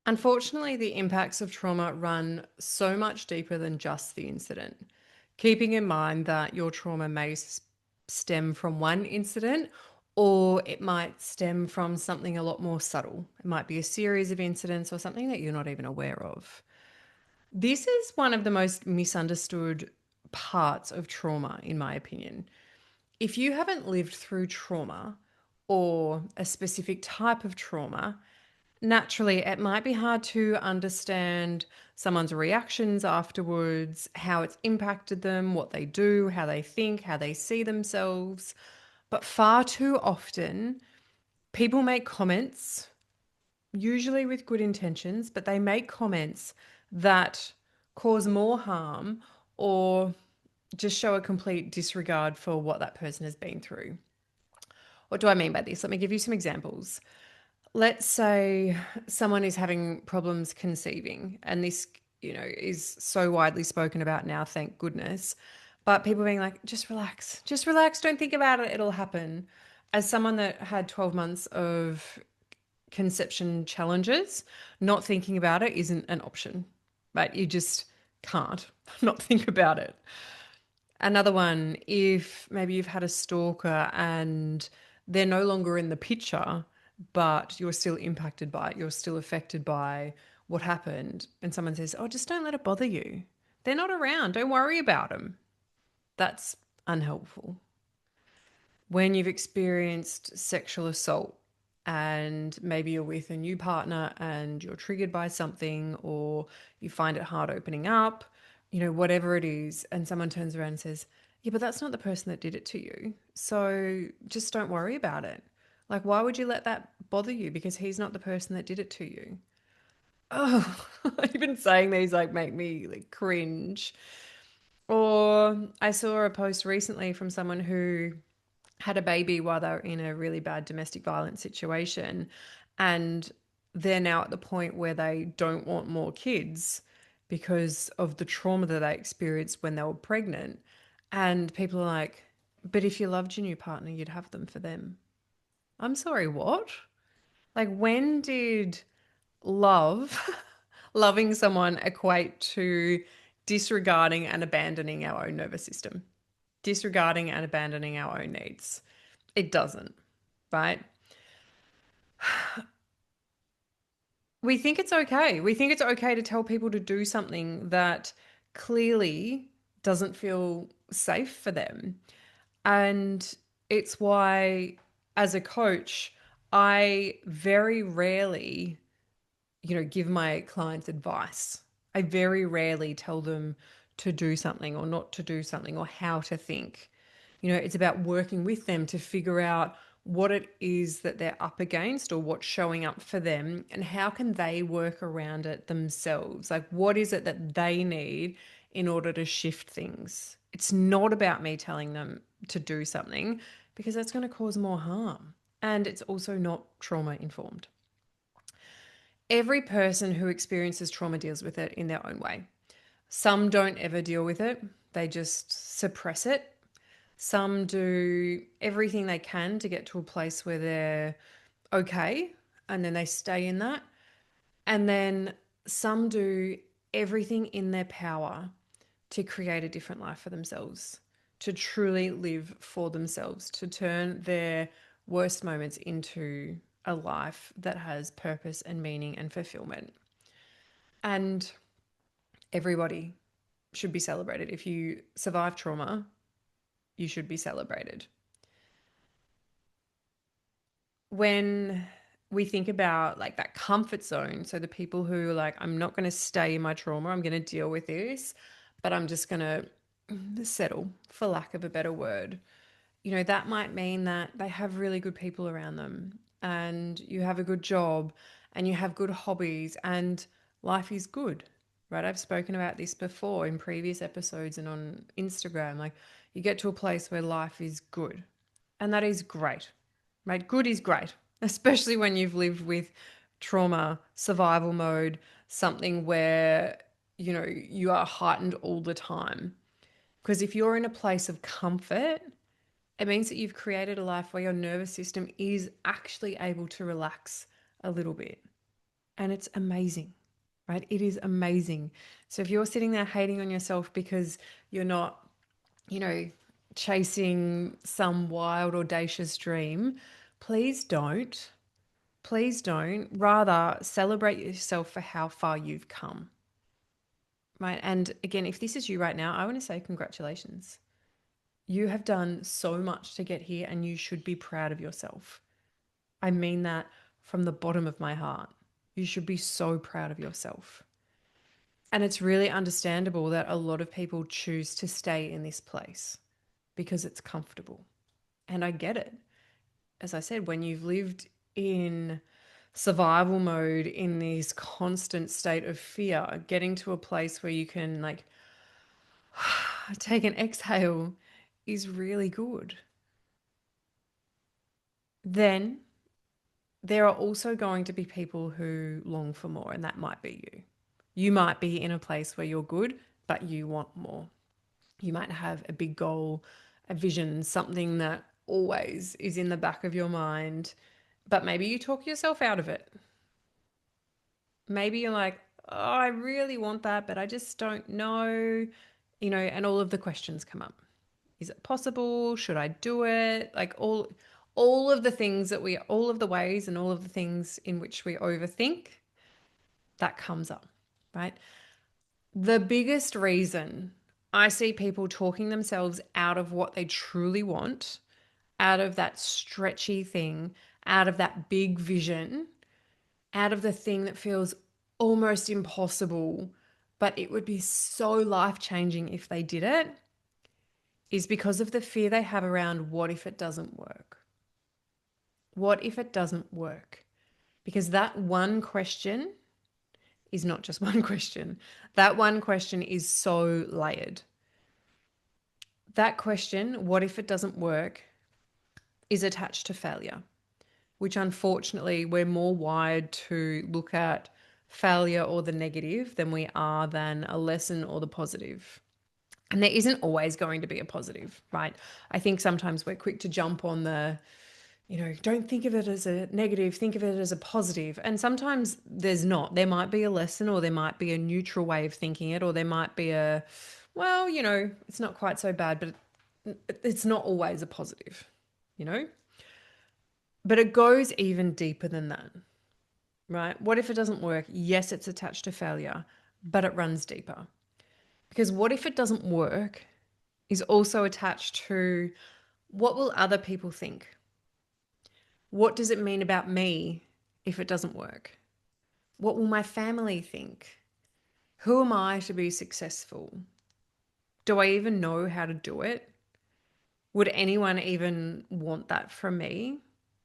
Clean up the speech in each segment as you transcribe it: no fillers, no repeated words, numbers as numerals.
Unfortunately, the impacts of trauma run so much deeper than just the incident. Keeping in mind that your trauma may stem from one incident or it might stem from something a lot more subtle. It might be a series of incidents or something that you're not even aware of. This is one of the most misunderstood parts of trauma, in my opinion. If you haven't lived through trauma or a specific type of trauma, naturally, it might be hard to understand someone's reactions afterwards, how it's impacted them, what they do, how they think, how they see themselves. But far too often, people make comments, usually with good intentions, but they make comments that cause more harm or just show a complete disregard for what that person has been through. What do I mean by this? Let me give you some examples. Let's say someone is having problems conceiving, and this, is so widely spoken about now, thank goodness. But people being like, just relax, don't think about it, it'll happen. As someone that had 12 months of conception challenges, not thinking about it isn't an option, right? You just can't not think about it. Another one, if maybe you've had a stalker and they're no longer in the picture, but you're still impacted by it, you're still affected by what happened, and someone says, "Oh, just don't let it bother you. They're not around. Don't worry about them." That's unhelpful. When you've experienced sexual assault and maybe you're with a new partner and you're triggered by something or you find it hard opening up, whatever it is, and someone turns around and says, "Yeah, but that's not the person that did it to you. So just don't worry about it." Like, why would you let that bother you? Because he's not the person that did it to you. Oh, even saying these like make me like cringe. Or I saw a post recently from someone who had a baby while they were in a really bad domestic violence situation. And they're now at the point where they don't want more kids because of the trauma that they experienced when they were pregnant. And people are like, but if you loved your new partner, you'd have them for them. I'm sorry, what? Like, when did love, loving someone equate to disregarding and abandoning our own nervous system? Disregarding and abandoning our own needs. It doesn't, right? We think it's okay. We think it's okay to tell people to do something that clearly doesn't feel safe for them. And it's why, as a coach, I very rarely, give my clients advice. I very rarely tell them to do something or not to do something or how to think. It's about working with them to figure out what it is that they're up against or what's showing up for them and how can they work around it themselves. Like, what is it that they need in order to shift things? It's not about me telling them to do something because that's going to cause more harm. And it's also not trauma informed. Every person who experiences trauma deals with it in their own way. Some don't ever deal with it, they just suppress it. Some do everything they can to get to a place where they're okay and then they stay in that. And then some do everything in their power to create a different life for themselves, to truly live for themselves, to turn their worst moments into a life that has purpose and meaning and fulfillment. And everybody should be celebrated. If you survive trauma, you should be celebrated. When we think about like that comfort zone, so the people who are like, I'm not going to stay in my trauma, I'm going to deal with this, but I'm just going to settle, for lack of a better word. That might mean that they have really good people around them and you have a good job and you have good hobbies and life is good, right? I've spoken about this before in previous episodes and on Instagram. Like, you get to a place where life is good, and that is great, right? Good is great, especially when you've lived with trauma, survival mode, something where, you are heightened all the time. Because if you're in a place of comfort, it means that you've created a life where your nervous system is actually able to relax a little bit. And it's amazing, right? It is amazing. So if you're sitting there hating on yourself because you're not, you know, chasing some wild, audacious dream, please don't. Please don't. Rather, celebrate yourself for how far you've come, right? And again, if this is you right now, I want to say congratulations. You have done so much to get here and you should be proud of yourself. I mean that from the bottom of my heart. You should be so proud of yourself. And it's really understandable that a lot of people choose to stay in this place because it's comfortable. And I get it. As I said, when you've lived in survival mode in this constant state of fear, getting to a place where you can like take an exhale is really good. Then there are also going to be people who long for more, and that might be you. You might be in a place where you're good, but you want more. You might have a big goal, a vision, something that always is in the back of your mind, but maybe you talk yourself out of it. Maybe you're like, oh, I really want that, but I just don't know, and all of the questions come up. Is it possible? Should I do it? Like all of the things all of the ways and all of the things in which we overthink, that comes up, right? The biggest reason I see people talking themselves out of what they truly want, out of that stretchy thing, out of that big vision, out of the thing that feels almost impossible, but it would be so life changing if they did it, is because of the fear they have around what if it doesn't work? What if it doesn't work? Because that one question is not just one question. That one question is so layered. That question, what if it doesn't work, is attached to failure, which unfortunately we're more wired to look at failure or the negative than we are than a lesson or the positive. And there isn't always going to be a positive, right? I think sometimes we're quick to jump on don't think of it as a negative, think of it as a positive. And sometimes there's not. There might be a lesson or there might be a neutral way of thinking it, or there might be well, it's not quite so bad, but it's not always a positive, you know? But it goes even deeper than that, right? What if it doesn't work? Yes, it's attached to failure, but it runs deeper. Because what if it doesn't work is also attached to what will other people think? What does it mean about me if it doesn't work? What will my family think? Who am I to be successful? Do I even know how to do it? Would anyone even want that from me?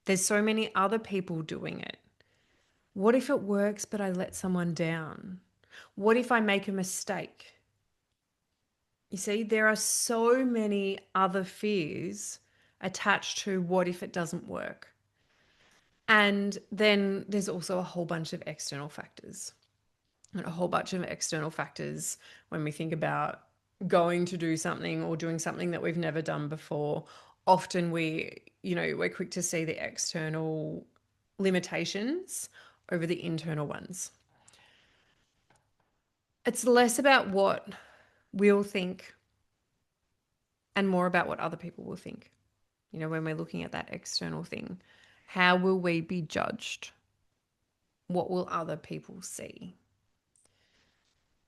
There's so many other people doing it. What if it works, but I let someone down? What if I make a mistake? You see, there are so many other fears attached to what if it doesn't work. And then there's also a whole bunch of external factors. And a whole bunch of external factors when we think about going to do something or doing something that we've never done before. Often we're quick to see the external limitations over the internal ones. It's less about what we'll think and more about what other people will think. When we're looking at that external thing, how will we be judged? What will other people see?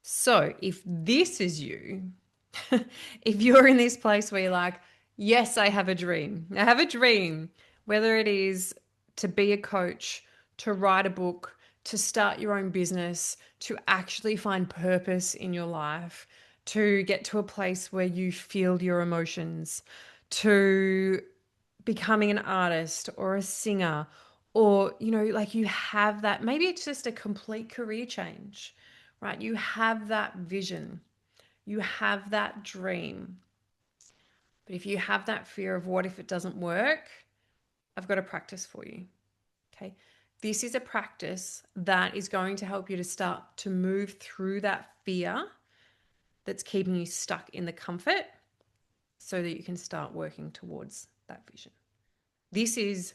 So if this is you, if you're in this place where you're like, yes, I have a dream. I have a dream, whether it is to be a coach, to write a book, to start your own business, to actually find purpose in your life, to get to a place where you feel your emotions, to becoming an artist or a singer, or, like you have that, maybe it's just a complete career change, right? You have that vision, you have that dream. But if you have that fear of what if it doesn't work, I've got a practice for you. Okay. This is a practice that is going to help you to start to move through that fear that's keeping you stuck in the comfort so that you can start working towards that vision. This is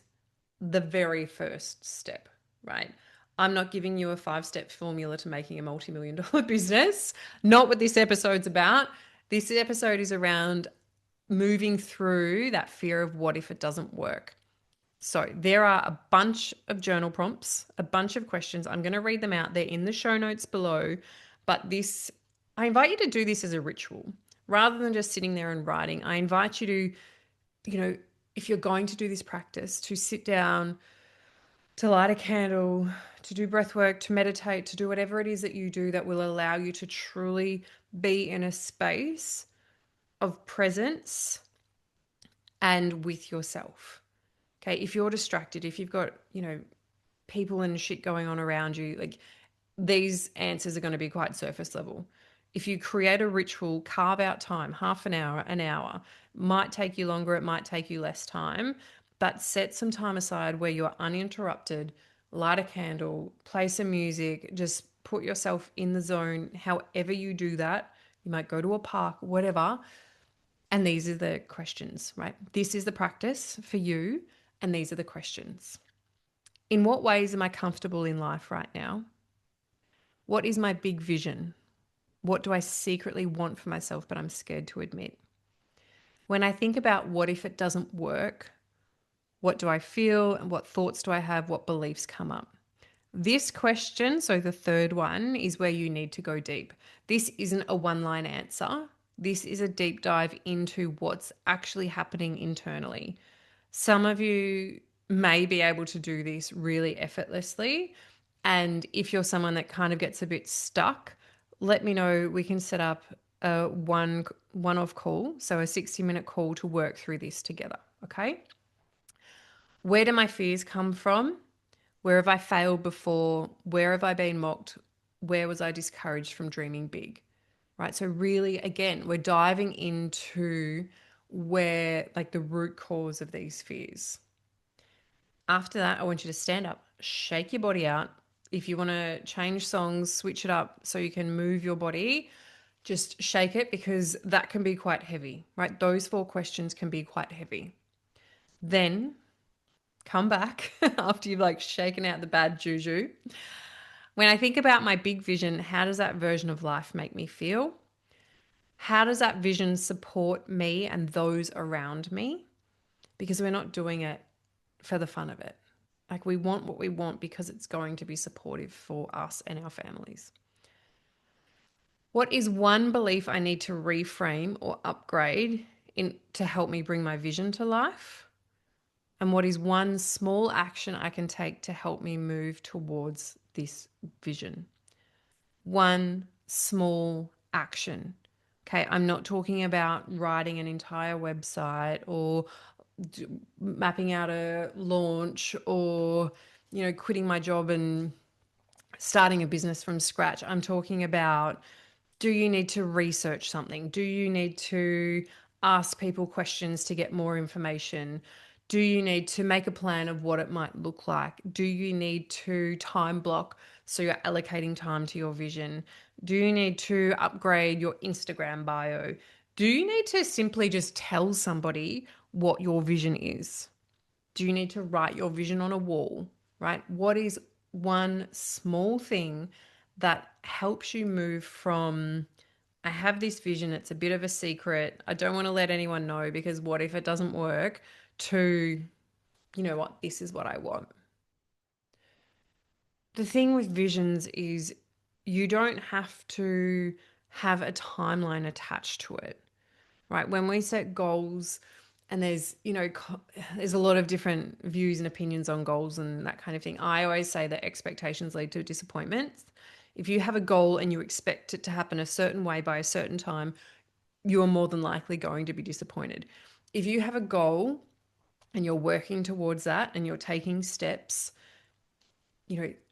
the very first step, right? I'm not giving you a 5-step formula to making a multi-million dollar business. Not what this episode's about. This episode is around moving through that fear of what if it doesn't work. So there are a bunch of journal prompts, a bunch of questions. I'm going to read them out. They're in the show notes below. But this, I invite you to do this as a ritual rather than just sitting there and writing. I invite you to, if you're going to do this practice, to sit down, to light a candle, to do breath work, to meditate, to do whatever it is that you do that will allow you to truly be in a space of presence and with yourself. Okay, if you're distracted, if you've got, people and shit going on around you, like these answers are going to be quite surface level. If you create a ritual, carve out time, half an hour, might take you longer, it might take you less time, but set some time aside where you're uninterrupted, light a candle, play some music, just put yourself in the zone, however you do that. You might go to a park, whatever. And these are the questions, right? This is the practice for you, and these are the questions. In what ways am I comfortable in life right now? What is my big vision? What do I secretly want for myself, but I'm scared to admit? When I think about what if it doesn't work, what do I feel and what thoughts do I have? What beliefs come up? This question, so the third one, is where you need to go deep. This isn't a one-line answer. This is a deep dive into what's actually happening internally. Some of you may be able to do this really effortlessly. And if you're someone that kind of gets a bit stuck, let me know. We can set up a one-off call, so a 60-minute call to work through this together. Okay. Where do my fears come from? Where have I failed before? Where have I been mocked? Where was I discouraged from dreaming big? Right. So, really, again, we're diving into where, like, the root cause of these fears. After that, I want you to stand up, shake your body out. If you want to change songs, switch it up so you can move your body, just shake it, because that can be quite heavy, right? Those 4 questions can be quite heavy. Then come back after you've like shaken out the bad juju. When I think about my big vision, how does that version of life make me feel? How does that vision support me and those around me? Because we're not doing it for the fun of it. Like, we want what we want because it's going to be supportive for us and our families. What is one belief I need to reframe or upgrade to help me bring my vision to life? And what is one small action I can take to help me move towards this vision? One small action. Okay, I'm not talking about writing an entire website or mapping out a launch or, quitting my job and starting a business from scratch. I'm talking about, do you need to research something? Do you need to ask people questions to get more information? Do you need to make a plan of what it might look like? Do you need to time block so you're allocating time to your vision? Do you need to upgrade your Instagram bio? Do you need to simply just tell somebody what your vision is? Do you need to write your vision on a wall, right? What is one small thing that helps you move from, I have this vision, it's a bit of a secret, I don't want to let anyone know because what if it doesn't work, to, you know what, this is what I want. The thing with visions is you don't have to have a timeline attached to it, right? When we set goals, and there's a lot of different views and opinions on goals and that kind of thing. I always say that expectations lead to disappointments. If you have a goal and you expect it to happen a certain way by a certain time, you are more than likely going to be disappointed. If you have a goal and you're working towards that and you're taking steps,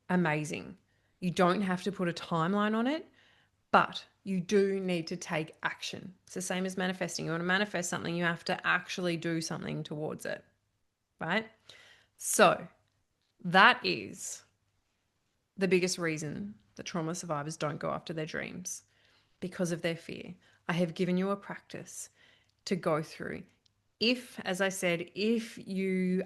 amazing. You don't have to put a timeline on it, but you do need to take action. It's the same as manifesting. You want to manifest something, you have to actually do something towards it, right? So that is the biggest reason that trauma survivors don't go after their dreams, because of their fear. I have given you a practice to go through. If, as I said, if you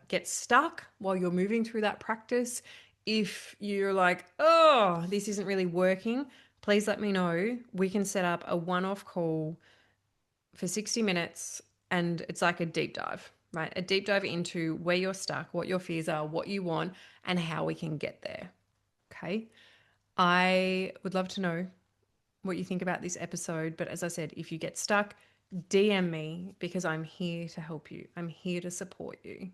get stuck while you're moving through that practice, If you're like, oh, this isn't really working, please let me know. We can set up a one off call for 60 minutes and it's like a deep dive, right? A deep dive into where you're stuck, what your fears are, what you want, and how we can get there. Okay. I would love to know what you think about this episode. But as I said, if you get stuck, DM me because I'm here to help you. I'm here to support you.